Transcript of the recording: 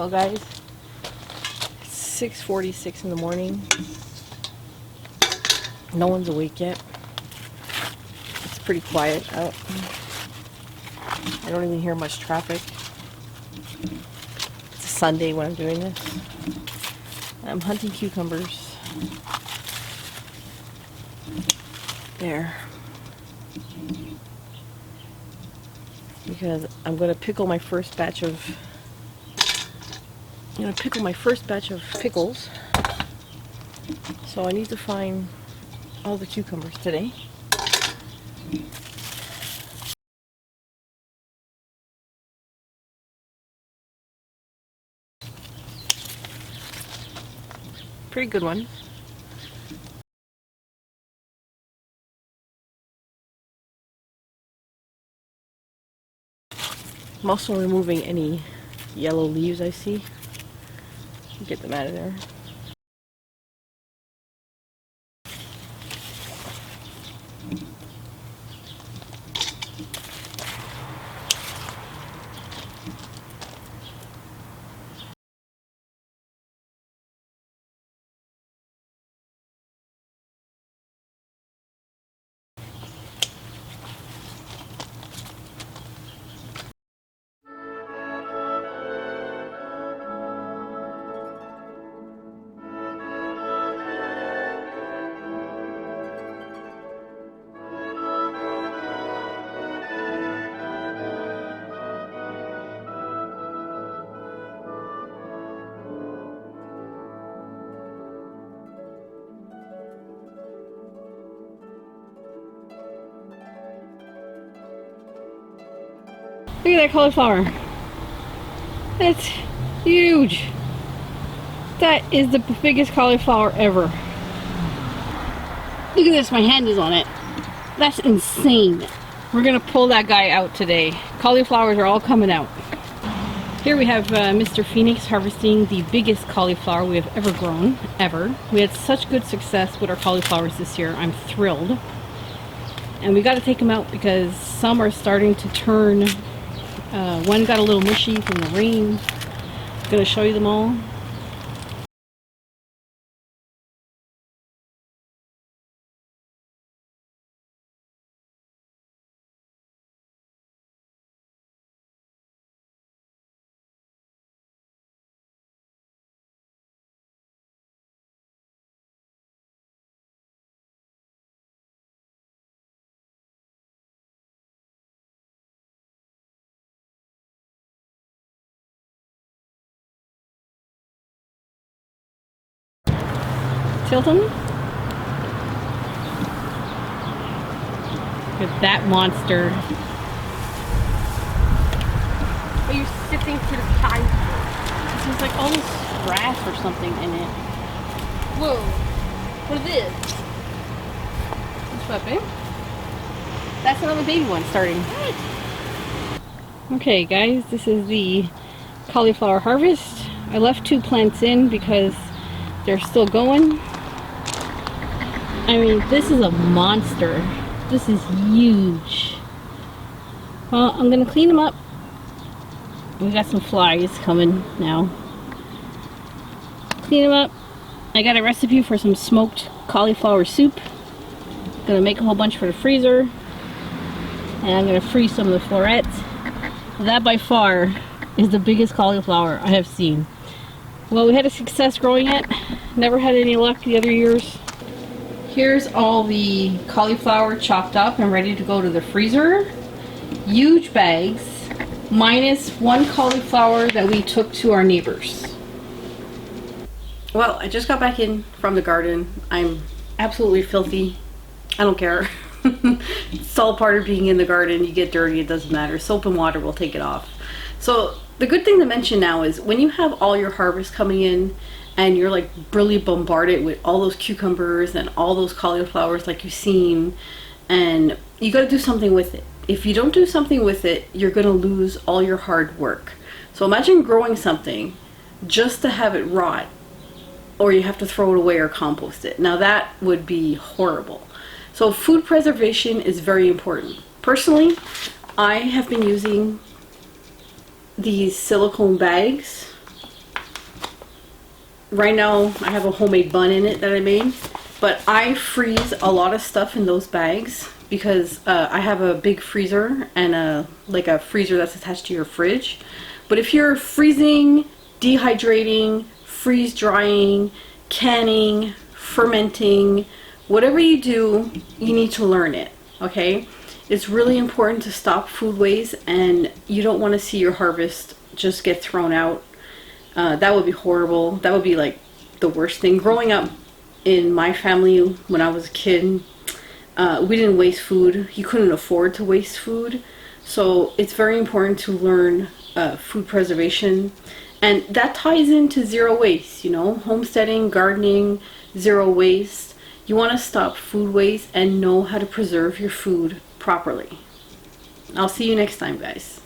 Well guys, it's 6:46 in the morning. No one's awake yet. It's pretty quiet out. I don't even hear much traffic. It's a Sunday when I'm doing this. I'm hunting cucumbers. There. Because I'm going to pickle my first batch of pickles. So I need to find all the cucumbers today. Pretty good one. I'm also removing any yellow leaves I see. Get them out of there. Look at that cauliflower. That's huge. That is the biggest cauliflower ever. Look at this, my hand is on it. That's insane. We're gonna pull that guy out today. Cauliflowers are all coming out. Here we have Mr. Phoenix harvesting the biggest cauliflower we have ever grown, ever. We had such good success with our cauliflowers this year. I'm thrilled. And we got to take them out because some are starting to turn. One got a little mushy from the rain. I'm gonna show you them all. Tilton. Look at that monster. Are you sifting through the pie? There's like all this grass or something in it. Whoa. What is this? What's that, babe? That's another baby one starting. What? Okay guys, this is the cauliflower harvest. I left 2 plants in because they're still going. I mean, this is a monster. This is huge. Well, I'm gonna clean them up. We got some flies coming now. Clean them up. I got a recipe for some smoked cauliflower soup. Gonna make a whole bunch for the freezer. And I'm gonna freeze some of the florets. That by far is the biggest cauliflower I have seen. Well, we had a success growing it. Never had any luck the other years. Here's all the cauliflower chopped up and ready to go to the freezer. Huge bags, minus 1 cauliflower that we took to our neighbors. Well, I just got back in from the garden. I'm absolutely filthy. I don't care. It's all part of being in the garden. You get dirty, it doesn't matter. Soap and water will take it off. So the good thing to mention now is when you have all your harvest coming in and you're like really bombarded with all those cucumbers and all those cauliflowers like you've seen, and you got to do something with it. If you don't do something with it, you're going to lose all your hard work. So imagine growing something just to have it rot, or you have to throw it away or compost it. Now that would be horrible. So food preservation is very important. Personally, I have been using these silicone bags right now I have a homemade bun in it that I made, but I freeze a lot of stuff in those bags because I have a big freezer and like a freezer that's attached to your fridge. But if you're freezing, dehydrating, freeze drying, canning, fermenting, whatever you do, you need to learn it, okay? It's really important to stop food waste, and you don't want to see your harvest just get thrown out. That would be horrible. That would be like the worst thing. Growing up in my family when I was a kid, we didn't waste food. You couldn't afford to waste food. So it's very important to learn food preservation. And that ties into zero waste, you know, homesteading, gardening, zero waste. You want to stop food waste and know how to preserve your food properly. I'll see you next time, guys.